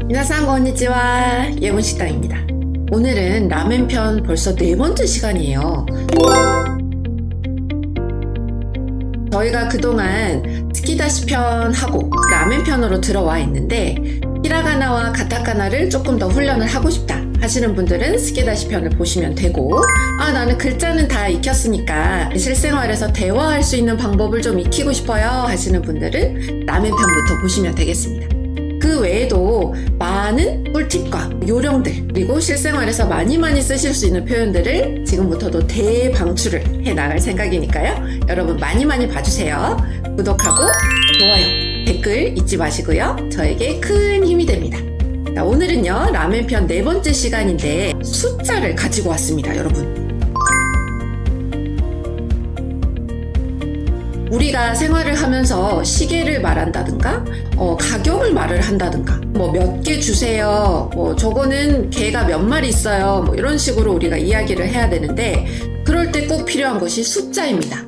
미나상 건니치와 예문식당입니다. 오늘은 라멘 편 벌써 4번째 시간이에요. 저희가 그동안 스키다시 편하고 라멘 편으로 들어와 있는데 히라가나와 가타카나를 조금 더 훈련을 하고 싶다 하시는 분들은 스키다시 편을 보시면 되고, 나는 글자는 다 익혔으니까 실생활에서 대화할 수 있는 방법을 좀 익히고 싶어요 하시는 분들은 라멘 편부터 보시면 되겠습니다. 그 외에도 많은 꿀팁과 요령들, 그리고 실생활에서 많이 쓰실 수 있는 표현들을 지금부터도 대방출을 해나갈 생각이니까요. 여러분 많이 봐주세요. 구독하고 좋아요, 댓글 잊지 마시고요. 저에게 큰 힘이 됩니다. 자, 오늘은요 라멘 편 4번째 시간인데 숫자를 가지고 왔습니다. 여러분, 우리가 생활을 하면서 시계를 말한다든가 가격을 말을 한다든가 몇 개 주세요, 저거는 개가 몇 마리 있어요, 이런 식으로 우리가 이야기를 해야 되는데, 그럴 때 꼭 필요한 것이 숫자입니다.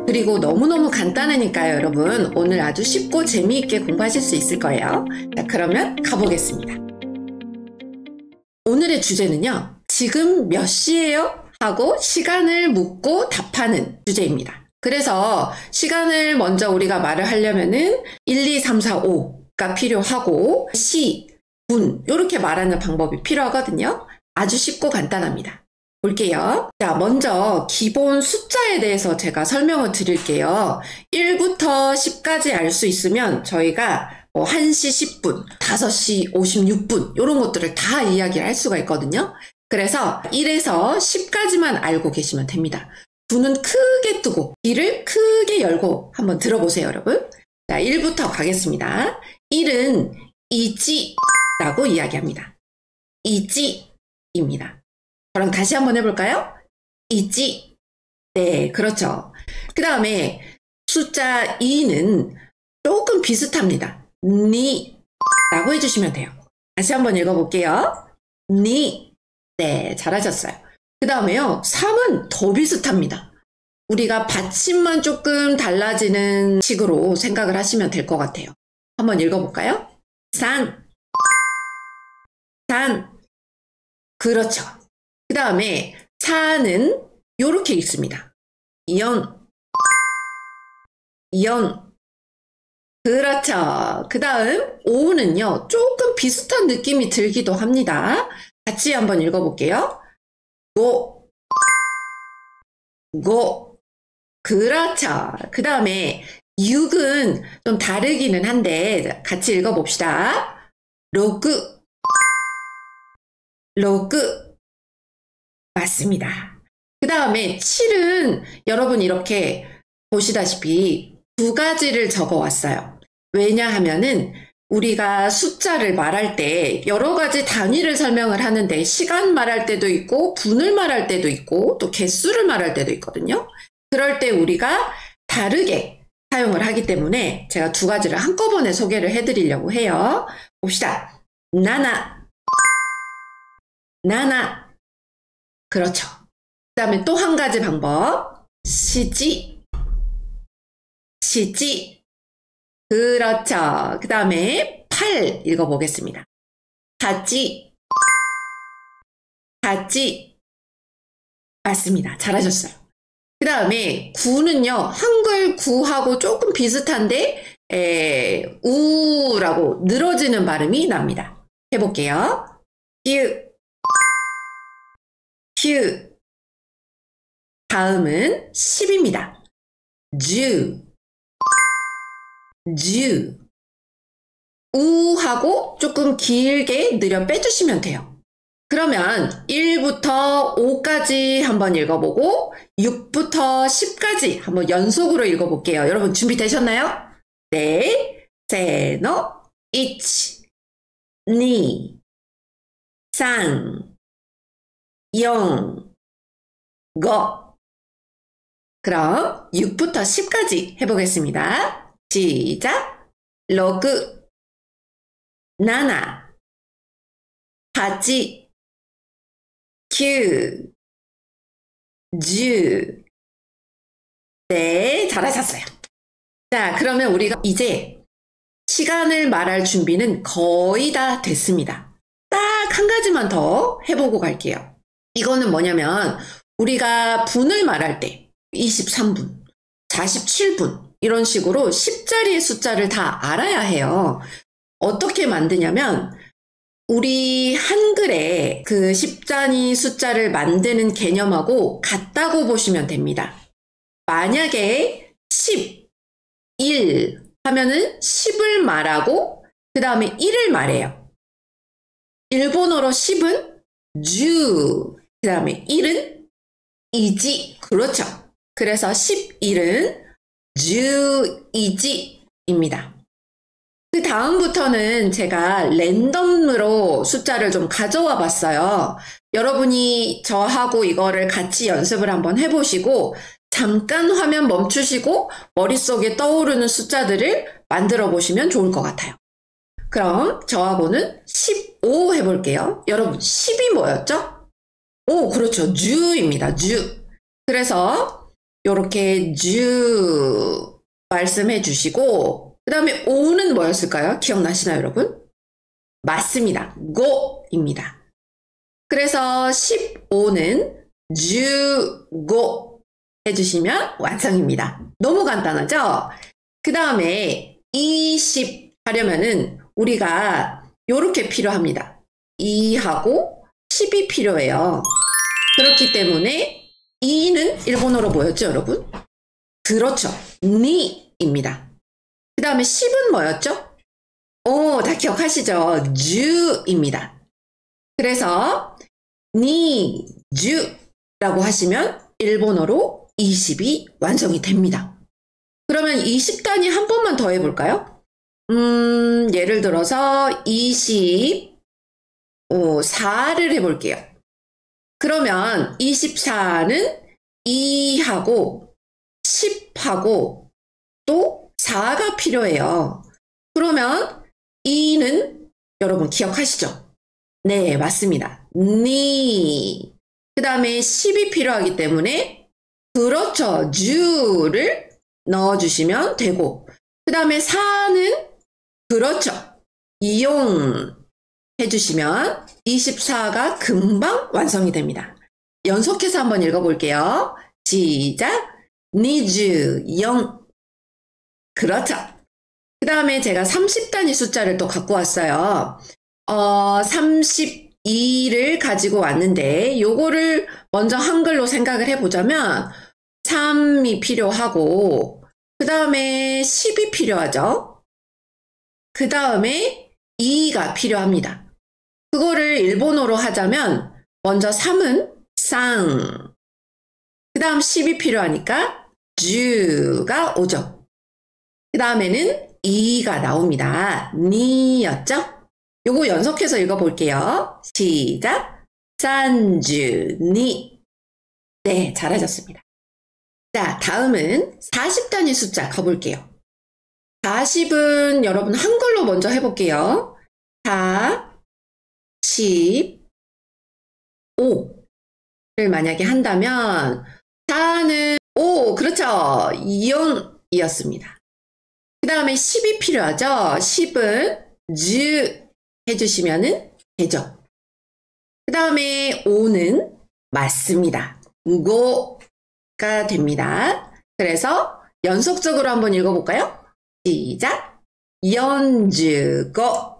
그리고 너무너무 간단하니까요. 여러분 오늘 아주 쉽고 재미있게 공부하실 수 있을 거예요. 자, 그러면 가보겠습니다. 오늘의 주제는요, 지금 몇 시예요? 하고 시간을 묻고 답하는 주제입니다. 그래서 시간을 먼저 우리가 말을 하려면은 1, 2, 3, 4, 5가 필요하고 시, 분 이렇게 말하는 방법이 필요하거든요. 아주 쉽고 간단합니다. 볼게요. 자, 먼저 기본 숫자에 대해서 제가 설명을 드릴게요. 1부터 10까지 알 수 있으면 저희가 1시 10분, 5시 56분 이런 것들을 다 이야기를 할 수가 있거든요. 그래서 1에서 10까지만 알고 계시면 됩니다. 눈은 크게 뜨고 귀를 크게 열고 한번 들어보세요. 여러분, 자 1부터 가겠습니다. 1은 이지라고 이야기합니다. 이지입니다. 저랑 다시 한번 해볼까요? 이지. 네, 그렇죠. 그 다음에 숫자 2는 조금 비슷합니다. 니라고 해주시면 돼요. 다시 한번 읽어볼게요. 니. 네, 잘하셨어요. 그 다음에요 3은 더 비슷합니다. 우리가 받침만 조금 달라지는 식으로 생각을 하시면 될 것 같아요. 한번 읽어볼까요? 산. 그렇죠. 그 다음에 4는 이렇게 읽습니다. 연. 그렇죠. 그 다음 5는요 조금 비슷한 느낌이 들기도 합니다. 같이 한번 읽어볼게요. 고. 그렇죠. 그 다음에 6은 좀 다르기는 한데 같이 읽어봅시다. 로그. 맞습니다. 그 다음에 7은 여러분 이렇게 보시다시피 2가지를 적어왔어요. 왜냐하면은 우리가 숫자를 말할 때 여러 가지 단위를 설명을 하는데 시간 말할 때도 있고 분을 말할 때도 있고 또 개수를 말할 때도 있거든요. 그럴 때 우리가 다르게 사용을 하기 때문에 제가 2가지를 한꺼번에 소개를 해드리려고 해요. 봅시다. 나나. 그렇죠. 그 다음에 또 한 가지 방법. 시지. 그렇죠. 그 다음에 8 읽어보겠습니다. 다지. 맞습니다. 잘하셨어요. 그 다음에 9는요 한글 9하고 조금 비슷한데 우라고 늘어지는 발음이 납니다. 해볼게요. 큐. 다음은 10입니다. 주. 우하고 조금 길게 느려 빼주시면 돼요. 그러면 1부터 5까지 한번 읽어보고 6부터 10까지 한번 연속으로 읽어볼게요. 여러분 준비되셨나요? 네. 세노. 1, 2, 3, 4, 5. 그럼 6부터 10까지 해보겠습니다. 시작. 6, 7, 8, 9, 10. 네, 잘하셨어요. 자, 그러면 우리가 이제 시간을 말할 준비는 거의 다 됐습니다. 딱 한 가지만 더 해보고 갈게요. 이거는 뭐냐면 우리가 분을 말할 때 23분, 47분 이런 식으로 10자리의 숫자를 다 알아야 해요. 어떻게 만드냐면 우리 한글에 그 10단위 숫자를 만드는 개념하고 같다고 보시면 됩니다. 만약에 10, 1 하면은 10을 말하고 그 다음에 1을 말해요. 일본어로 10은 주, 그 다음에 1은 이지. 그렇죠. 그래서 11은 주이지입니다. 그 다음부터는 제가 랜덤으로 숫자를 좀 가져와 봤어요. 여러분이 저하고 이거를 같이 연습을 한번 해보시고 잠깐 화면 멈추시고 머릿속에 떠오르는 숫자들을 만들어 보시면 좋을 것 같아요. 그럼 저하고는 15 해볼게요. 여러분 10이 뭐였죠? 오, 그렇죠. 주입니다. 주. 그래서 이렇게 주 말씀해 주시고 그 다음에 5는 뭐였을까요? 기억나시나요, 여러분? 맞습니다. 고입니다. 그래서 15는 주고 해주시면 완성입니다. 너무 간단하죠? 그 다음에 20 하려면은 우리가 요렇게 필요합니다. 2하고 10이 필요해요. 그렇기 때문에 2는 일본어로 뭐였죠, 여러분? 그렇죠. 니입니다. 그 다음에 10은 뭐였죠? 오, 다 기억하시죠? 주입니다. 그래서 니, 주라고 하시면 일본어로 20이 완성이 됩니다. 그러면 20단위 한 번만 더 해볼까요? 예를 들어서 24를 해볼게요. 그러면 24는 2하고 10하고 또 4가 필요해요. 그러면 2는 여러분 기억하시죠? 네, 맞습니다. 니. 그 다음에 10이 필요하기 때문에 그렇죠. 주를 넣어주시면 되고 그 다음에 4는 그렇죠. 이용 해주시면 24가 금방 완성이 됩니다. 연속해서 한번 읽어볼게요. 시작. 니즈 영. 그렇죠. 그 다음에 제가 30단위 숫자를 또 갖고 왔어요. 32를 가지고 왔는데 요거를 먼저 한글로 생각을 해보자면 3이 필요하고 그 다음에 10이 필요하죠. 그 다음에 2가 필요합니다. 그거를 일본어로 하자면 먼저 3은 쌍, 그 다음 10이 필요하니까 주가 오죠. 그 다음에는 2가 나옵니다. 니였죠? 요거 연속해서 읽어볼게요. 시작. 산주니. 네, 잘하셨습니다. 자, 다음은 40단위 숫자 가볼게요. 40은 여러분 한글로 먼저 해볼게요. 4, 10, 5를 만약에 한다면 4는 5, 그렇죠. 이용이었습니다. 그 다음에 10이 필요하죠. 10은 주 해주시면 되죠. 그 다음에 5는 맞습니다. 고가 됩니다. 그래서 연속적으로 한번 읽어볼까요? 시작. 연주고.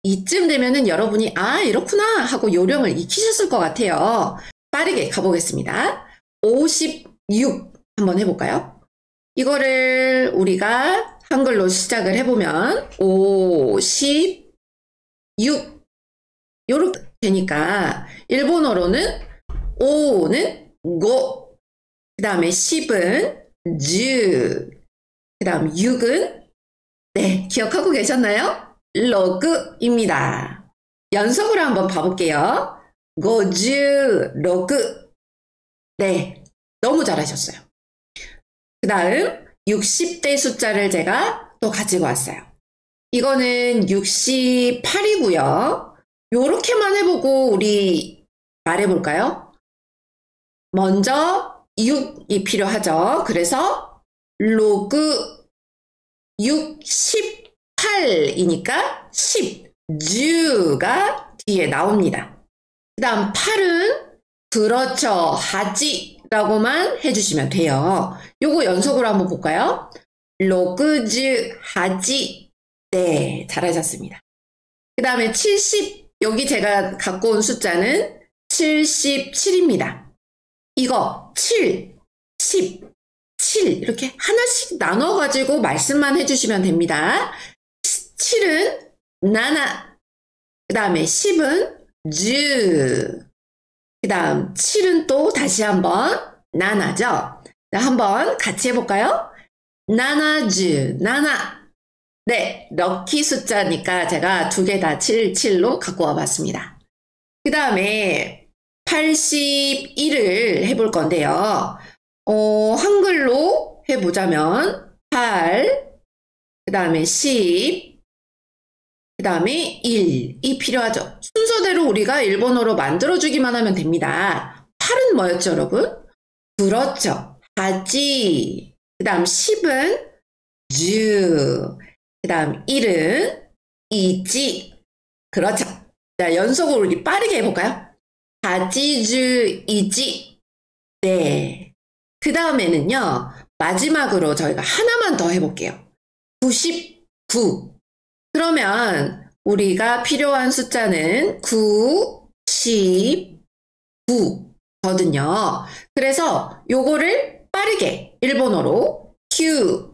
이쯤 되면은 여러분이 아 이렇구나 하고 요령을 익히셨을 것 같아요. 빠르게 가보겠습니다. 56 한번 해볼까요? 이거를 우리가 한글로 시작을 해보면 56 요렇게 되니까 일본어로는 5는 고, 그 다음에 10은 주, 그 다음 6은 네, 기억하고 계셨나요? 로그입니다. 연속으로 한번 봐볼게요. 고주, 로그. 네, 너무 잘하셨어요. 그 다음 60대 숫자를 제가 또 가지고 왔어요. 이거는 68이고요. 요렇게만 해보고 우리 말해볼까요? 먼저 6이 필요하죠. 그래서 로그 6, 18이니까 10, 주가 뒤에 나옵니다. 그 다음 8은 그렇죠. 하지라고만 해주시면 돼요. 요거 연속으로 한번 볼까요? 로그즈 하지. 네, 잘하셨습니다. 그 다음에 70, 여기 제가 갖고 온 숫자는 77입니다. 이거 7, 10, 7 이렇게 하나씩 나눠가지고 말씀만 해주시면 됩니다. 7은 나나, 그 다음에 10은 주, 그 다음 7은 또 다시 한번 나나죠. 한번 같이 해볼까요? 나나주, 나나. 네, 럭키 숫자니까 제가 두 개 다 77로 갖고 와봤습니다. 그 다음에 81을 해볼 건데요. 한글로 해보자면 8, 그 다음에 10, 그 다음에 1이 필요하죠. 순서대로 우리가 일본어로 만들어주기만 하면 됩니다. 8은 뭐였죠, 여러분? 그렇죠. 하지. 그 다음 10은 주. 그 다음 1은 이지. 그렇죠. 자, 연속으로 우리 빠르게 해볼까요? 하지주 이지. 네. 그 다음에는요, 마지막으로 저희가 하나만 더 해볼게요. 99. 그러면 우리가 필요한 숫자는 9, 10, 9거든요. 그래서 요거를 빠르게 일본어로 Q,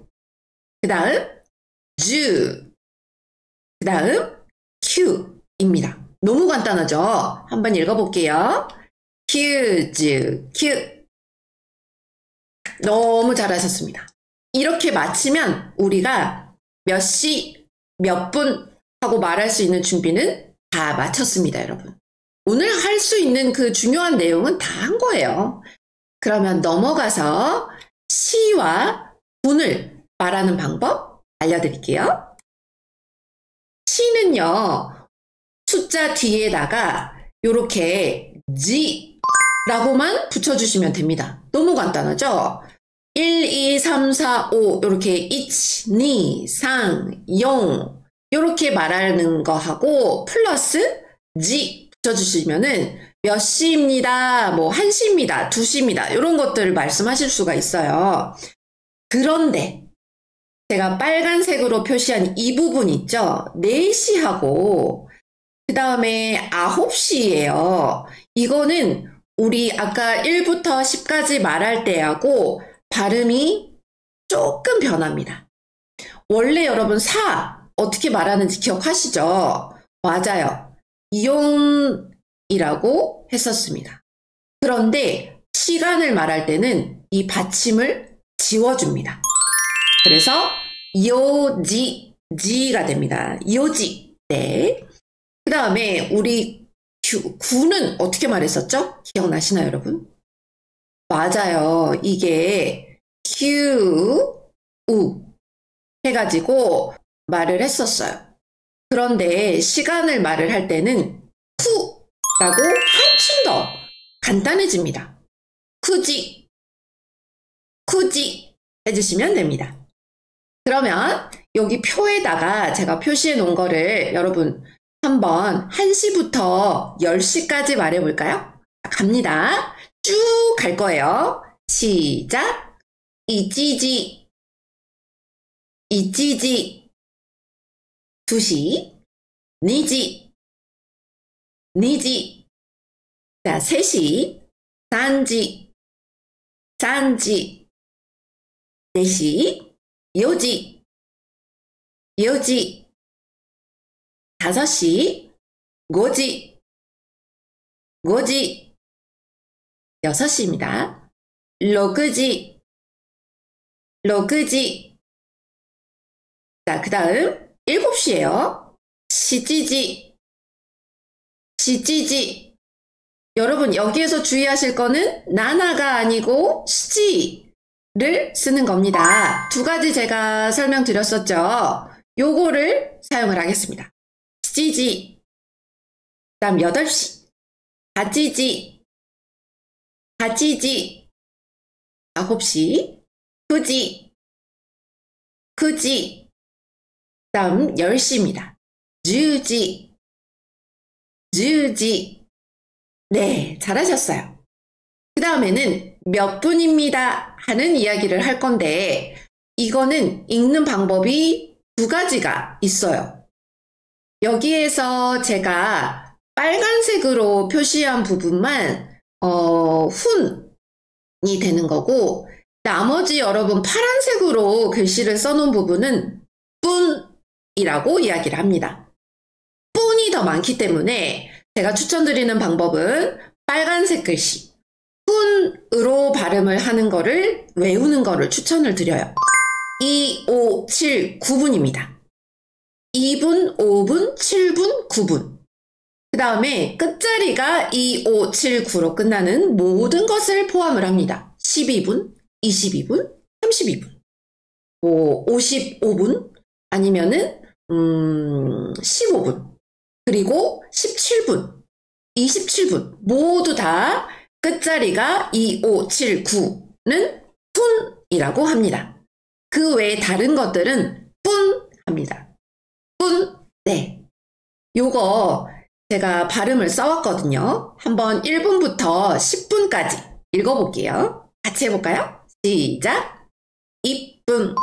그 다음 주, 그 다음 Q입니다. 너무 간단하죠? 한번 읽어볼게요. q, q. 너무 잘하셨습니다. 이렇게 마치면 우리가 몇 시, 몇 분 하고 말할 수 있는 준비는 다 마쳤습니다, 여러분. 오늘 할 수 있는 그 중요한 내용은 다 한 거예요. 그러면 넘어가서 시와 분을 말하는 방법 알려드릴게요. 시는요, 숫자 뒤에다가 이렇게 지라고만 붙여주시면 됩니다. 너무 간단하죠? 1, 2, 3, 4, 5 이렇게 1, 2, 3, 0 이렇게 말하는 거 하고 플러스 지 붙여주시면은 몇 시입니다, 뭐 1시입니다, 2시입니다 이런 것들을 말씀하실 수가 있어요. 그런데 제가 빨간색으로 표시한 이 부분 있죠? 4시하고 그 다음에 9시예요. 이거는 우리 아까 1부터 10까지 말할 때하고 발음이 조금 변합니다. 원래 여러분 4 어떻게 말하는지 기억하시죠? 맞아요. 이온이라고 했었습니다. 그런데 시간을 말할 때는 이 받침을 지워줍니다. 그래서 요지, 지가 됩니다. 요지. 네. 그 다음에 우리 구는 어떻게 말했었죠? 기억나시나요, 여러분? 맞아요. 이게 q, 우 해가지고 말을 했었어요. 그런데 시간을 말을 할 때는 쿠라고 한층 더 간단해집니다. 쿠지, 쿠지 해주시면 됩니다. 그러면 여기 표에다가 제가 표시해 놓은 거를 여러분 한번 1시부터 10시까지 말해볼까요? 갑니다. 쭉 갈 거예요. 시작! 이지지, 이지지, 2시, 니지, 니지, 자, 3시, 산지, 산지, 4시, 요지, 요지, 5시, 고지, 고지, 6시입니다. 로그지, 로그지. 자, 그 다음 7시예요. 시지지, 시지지. 여러분 여기에서 주의하실 거는 나나가 아니고 시지를 쓰는 겁니다. 두 가지 제가 설명드렸었죠. 요거를 사용을 하겠습니다. 시지지. 그 다음 8시. 가지지, 가지지. 9시. 9지, 9지. 다음 10시입니다. 10지. 10지. 네, 잘하셨어요. 그 다음에는 몇 분입니다 하는 이야기를 할 건데 이거는 읽는 방법이 두 가지가 있어요. 여기에서 제가 빨간색으로 표시한 부분만 훈이 되는 거고 나머지 여러분 파란색으로 글씨를 써놓은 부분은 뿐이라고 이야기를 합니다. 뿐이 더 많기 때문에 제가 추천드리는 방법은 빨간색 글씨 뿐으로 발음을 하는 거를 외우는 거를 추천을 드려요. 2, 5, 7, 9분입니다. 2분, 5분, 7분, 9분. 그 다음에 끝자리가 2, 5, 7, 9로 끝나는 모든 것을 포함을 합니다. 12분, 22분, 32분, 55분, 아니면은 15분, 그리고 17분, 27분 모두 다 끝자리가 2, 5, 7, 9는 푼이라고 합니다. 그 외에 다른 것들은 뿐 합니다. 뿐, 네. 요거 제가 발음을 써왔거든요. 한번 1분부터 10분까지 읽어볼게요. 같이 해볼까요? 시작! 이쁨,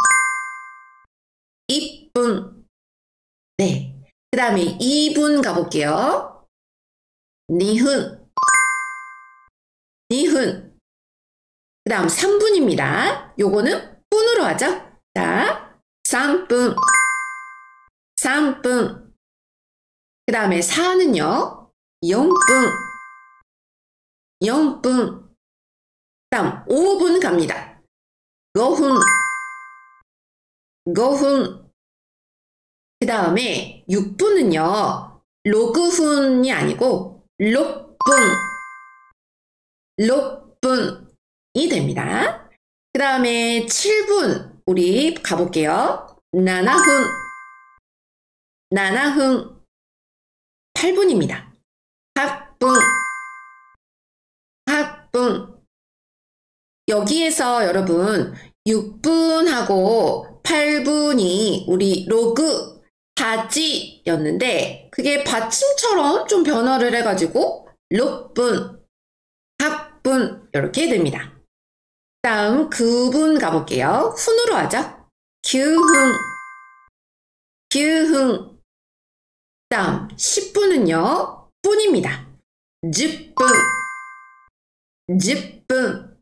이쁨. 네. 그 다음에 2분 가볼게요. 니훈, 니훈. 그 다음 3분입니다. 요거는 분으로 하죠. 자, 3분, 3분. 그 다음에 4는요. 0분, 0분. 그 다음 5분 갑니다. 5분, 5분. 그 다음에 6분은요. 로그훈이 아니고 록분, 록분이 됩니다. 그 다음에 7분 우리 가볼게요. 나나훈, 나나훈. 8분입니다. 학분, 학분. 여기에서 여러분 6분하고 8분이 우리 로그 바지였는데 그게 받침처럼 좀 변화를 해가지고 록분, 학분 이렇게 됩니다. 다음 9분 가볼게요. 훈으로 하죠. 규흥, 규흥. 다음 10분은요. 분입니다. 10분, 10분.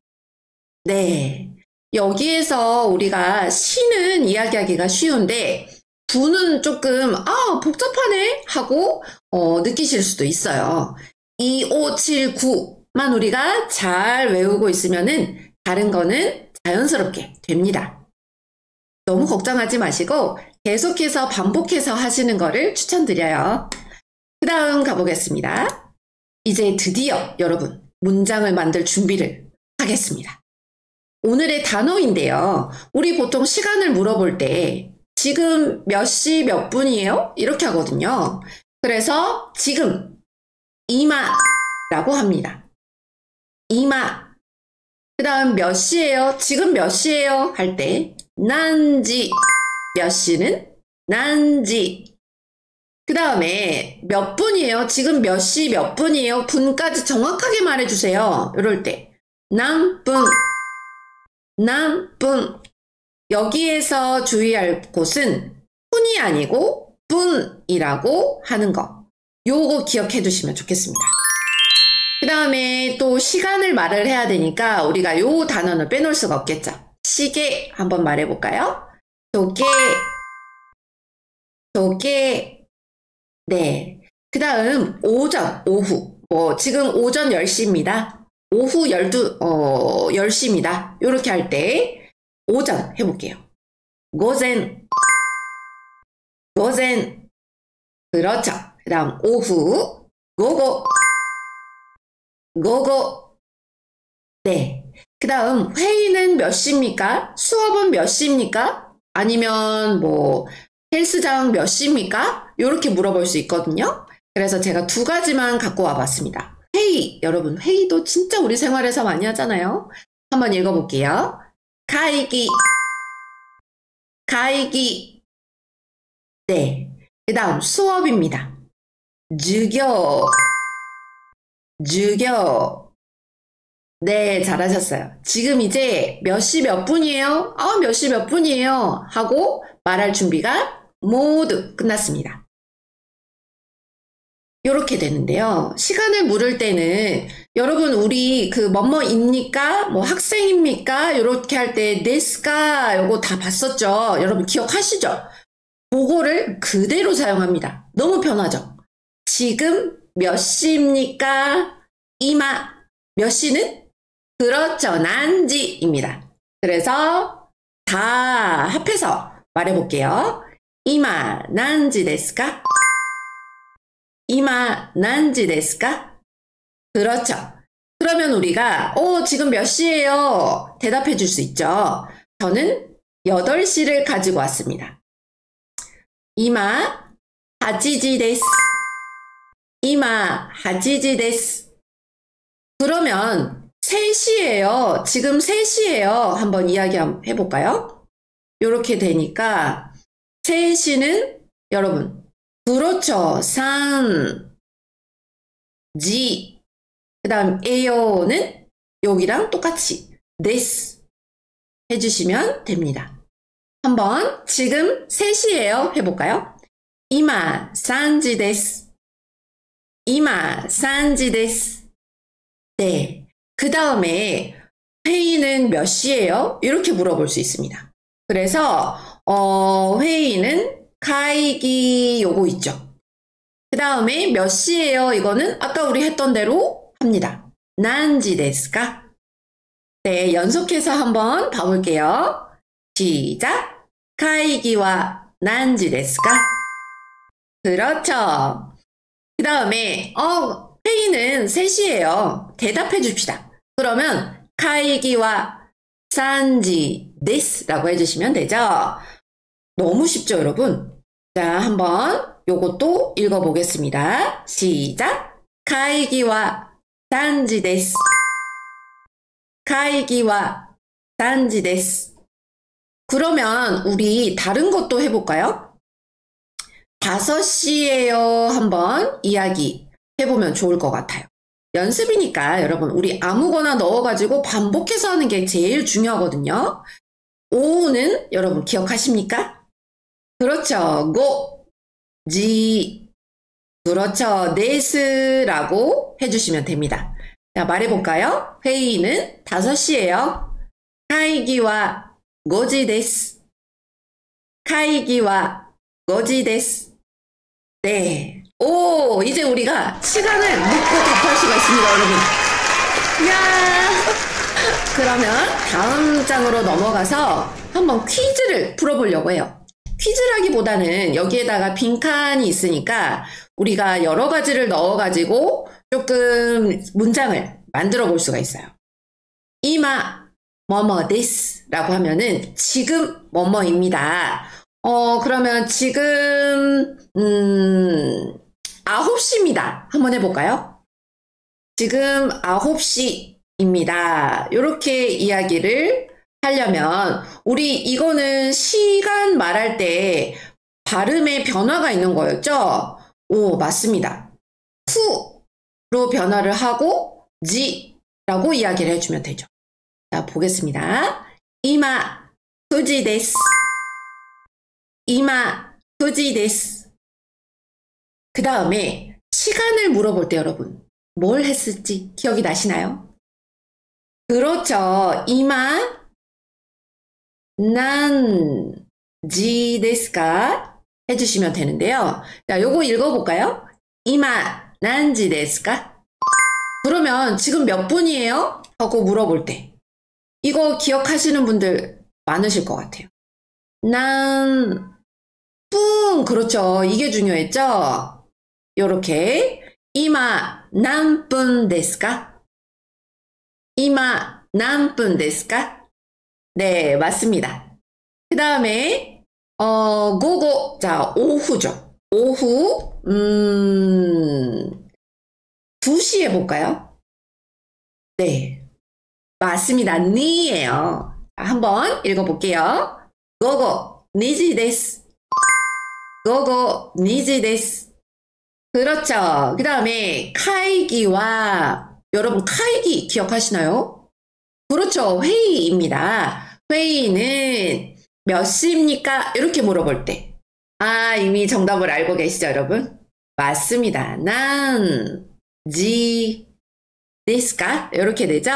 네. 여기에서 우리가 시는 이야기하기가 쉬운데 분은 조금 복잡하네 하고 느끼실 수도 있어요. 2, 5, 7, 9만 우리가 잘 외우고 있으면은 다른 거는 자연스럽게 됩니다. 너무 걱정하지 마시고 계속해서 반복해서 하시는 거를 추천드려요. 그 다음 가보겠습니다. 이제 드디어 여러분 문장을 만들 준비를 하겠습니다. 오늘의 단어인데요. 우리 보통 시간을 물어볼 때 지금 몇 시 몇 분이에요? 이렇게 하거든요. 그래서 지금 이마라고 합니다. 이마. 그 다음 몇 시예요? 지금 몇 시예요? 할 때 난지. 몇 시는 난지. 그 다음에 몇 분이에요? 지금 몇 시 몇 분이에요? 분까지 정확하게 말해주세요. 이럴 때 남분, 남분. 여기에서 주의할 곳은 분이 아니고 분이라고 하는 거. 요거 기억해 두시면 좋겠습니다. 그 다음에 또 시간을 말을 해야 되니까 우리가 요 단어는 빼놓을 수가 없겠죠. 시계 한번 말해볼까요? 조개, 조개. 네. 그 다음 오전, 오후. 지금 오전 10시입니다. 오후 10시입니다. 요렇게 할 때 오전 해볼게요. 고젠, 고젠. 그렇죠. 그 다음 오후, 고고, 고고. 네. 그 다음 회의는 몇 시입니까? 수업은 몇 시입니까? 아니면 헬스장 몇 시입니까? 이렇게 물어볼 수 있거든요. 그래서 제가 두 가지만 갖고 와봤습니다. 회의, 여러분 회의도 진짜 우리 생활에서 많이 하잖아요. 한번 읽어볼게요. 가이기, 가이기. 네. 그 다음 수업입니다. 주교. 주교. 네, 잘하셨어요. 지금 이제 몇 시 몇 분이에요? 몇 시 몇 분이에요? 하고 말할 준비가 모두 끝났습니다. 이렇게 되는데요. 시간을 물을 때는 여러분 우리 그 뭐뭐입니까? 뭐 학생입니까? 이렇게 할 때 데스까 요거 다 봤었죠? 여러분 기억하시죠? 그거를 그대로 사용합니다. 너무 편하죠? 지금 몇 시입니까? 이마 몇 시는? 그렇죠. 난지입니다. 그래서 다 합해서 말해볼게요. 이마 난지 데스까? 이마 난지 데스까? 그렇죠. 그러면 우리가 지금 몇 시예요? 대답해 줄 수 있죠. 저는 8시를 가지고 왔습니다. 이마 하지지 데스. 이마 하지지 데스. 그러면 3시예요. 지금 3시예요. 한번 이야기 한번 해볼까요? 이렇게 되니까 3시는 여러분 그렇죠. 산, 지, 그 다음 에요는 여기랑 똑같이 데스 해주시면 됩니다. 한번 지금 3시예요. 해볼까요? 이마 산지 데스. 이마 산지 데스. 네. 그 다음에 회의는 몇 시예요? 이렇게 물어볼 수 있습니다. 그래서 회의는 가이기 요거 있죠. 그 다음에 몇 시예요? 이거는 아까 우리 했던 대로 합니다. 난지 데스까? 네, 연속해서 한번 봐볼게요. 시작! 가이기와 난지 데스까? 그렇죠. 그 다음에 회의는 3시예요. 대답해 줍시다. 그러면 가이기와 산지 데스라고 해주시면 되죠. 너무 쉽죠, 여러분? 자, 한번 요것도 읽어보겠습니다. 시작! 가이기와 산지 데스. 가이기와 산지 데스. 그러면 우리 다른 것도 해볼까요? 5시예요. 한번 이야기 해보면 좋을 것 같아요. 연습이니까 여러분 우리 아무거나 넣어가지고 반복해서 하는 게 제일 중요하거든요. 오후는 여러분 기억하십니까? 그렇죠. 고, 지, 그렇죠. 데스라고 해주시면 됩니다. 자, 말해볼까요? 회의는 5시예요. 카이기와 고지 데스. 카이기와 고지 데스. 네. 오, 이제 우리가 시간을 묻고 답할 수가 있습니다, 여러분. 이야. 그러면 다음 장으로 넘어가서 한번 퀴즈를 풀어보려고 해요. 퀴즈라기보다는 여기에다가 빈칸이 있으니까 우리가 여러 가지를 넣어가지고 조금 문장을 만들어 볼 수가 있어요. 이마 뭐뭐 데스라고 하면은 지금 뭐뭐입니다. 그러면 지금 9시입니다. 한번 해볼까요? 지금 9시입니다. 이렇게 이야기를 하려면 우리 이거는 시간 말할 때 발음에 변화가 있는 거였죠? 오, 맞습니다. 후로 변화를 하고 지라고 이야기를 해주면 되죠. 자, 보겠습니다. 이마 후지 데스. 이마 후지 데스. 그 다음에 시간을 물어볼 때 여러분 뭘 했을지 기억이 나시나요? 그렇죠. 이마 난지 데스까? 해주시면 되는데요. 자, 요거 읽어볼까요? 이마 난지 데스까? 그러면 지금 몇 분이에요? 하고 물어볼 때 이거 기억하시는 분들 많으실 것 같아요. 그렇죠. 이게 중요했죠? 요렇게 이마 난분 데스까? 이마 난분 데스까? 네, 맞습니다. 그 다음에 고고. 자, 오후죠. 오후 2시 해볼까요? 네, 맞습니다. 니예요. 한번 읽어볼게요. 고고 2지です. 고고 2지です. 그렇죠. 그 다음에 카이기와 여러분 카이기 기억하시나요? 그렇죠. 회의입니다. 회의는 몇 시입니까? 이렇게 물어볼 때. 아, 이미 정답을 알고 계시죠, 여러분? 맞습니다. 난지 데스까? 이렇게 되죠?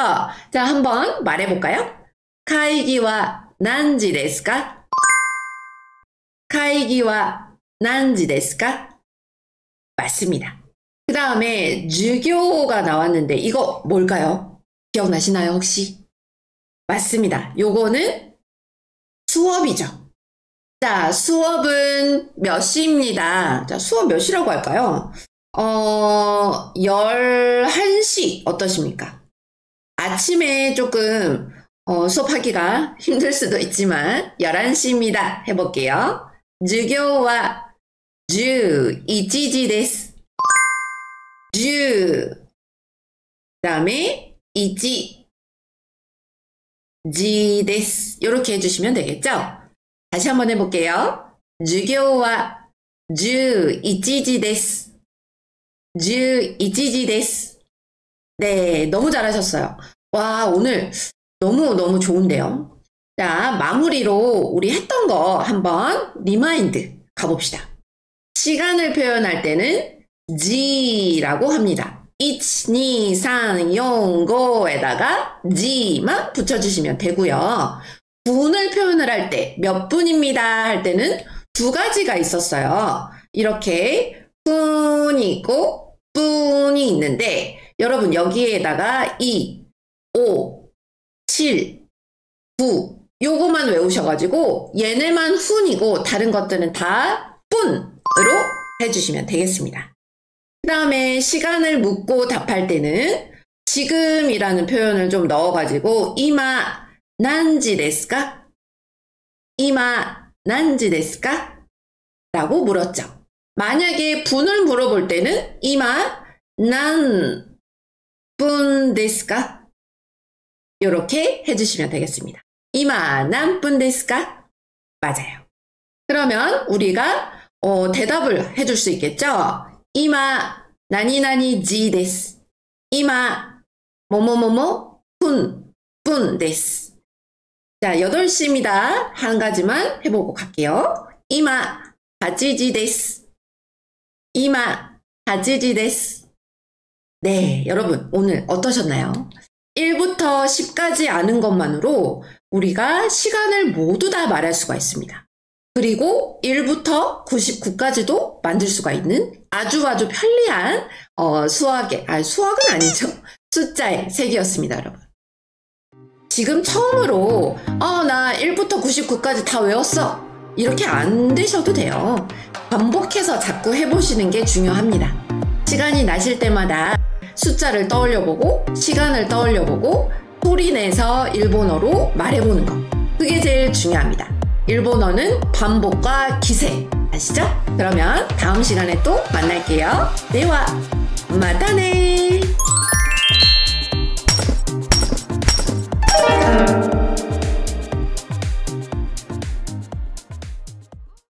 자, 한번 말해볼까요? 카이기와 난지 데스까? 카이기와 난지 데스까? 맞습니다. 그 다음에 주교가 나왔는데 이거 뭘까요? 기억나시나요, 혹시? 맞습니다. 요거는 수업이죠. 자, 수업은 몇 시입니다. 자, 수업 몇 시라고 할까요? 11시 어떠십니까? 아침에 조금 수업하기가 힘들 수도 있지만 11시입니다. 해볼게요. 주교와 11지です. 주 그다음에 1지です. 이렇게 해주시면 되겠죠? 다시 한번 해볼게요. 주교와 11지です. 11지です. 네, 너무 잘하셨어요. 와, 오늘 너무 좋은데요. 자, 마무리로 우리 했던 거 한번 리마인드 가봅시다. 시간을 표현할 때는 G라고 합니다. 1, 2, 3, 4, 5에다가 G만 붙여주시면 되고요. 분을 표현을 할 때 몇 분입니다 할 때는 두 가지가 있었어요. 이렇게 분이 있고 분이 있는데 여러분 여기에다가 2, 5, 7, 9 요거만 외우셔가지고 얘네만 훈이고 다른 것들은 다 분으로 해주시면 되겠습니다. 그 다음에 시간을 묻고 답할 때는 지금이라는 표현을 좀 넣어가지고 이마 난지 데스까? 이마 난지 데스까? 라고 물었죠. 만약에 분을 물어볼 때는 이마 난 분 데스까? 이렇게 해주시면 되겠습니다. 이마 난 분 데스까? 맞아요. 그러면 우리가 대답을 해줄 수 있겠죠? 이마 나니나니 지 데스. 이마 뭐뭐뭐뭐 분 데스. 자, 8시입니다. 한 가지만 해보고 갈게요. 이마 8지 데스. 이마 8지 데스. 네, 여러분 오늘 어떠셨나요? 1부터 10까지 아는 것만으로 우리가 시간을 모두 다 말할 수가 있습니다. 그리고 1부터 99까지도 만들 수가 있는 아주 편리한 수학은 아니죠. 숫자의 세계였습니다, 여러분. 지금 처음으로 나 1부터 99까지 다 외웠어. 이렇게 안 되셔도 돼요. 반복해서 자꾸 해보시는 게 중요합니다. 시간이 나실 때마다 숫자를 떠올려보고 시간을 떠올려보고 소리내서 일본어로 말해보는 거. 그게 제일 중요합니다. 일본어는 반복과 기세. 아시죠? 그러면 다음 시간에 또 만날게요. 네와 마타네.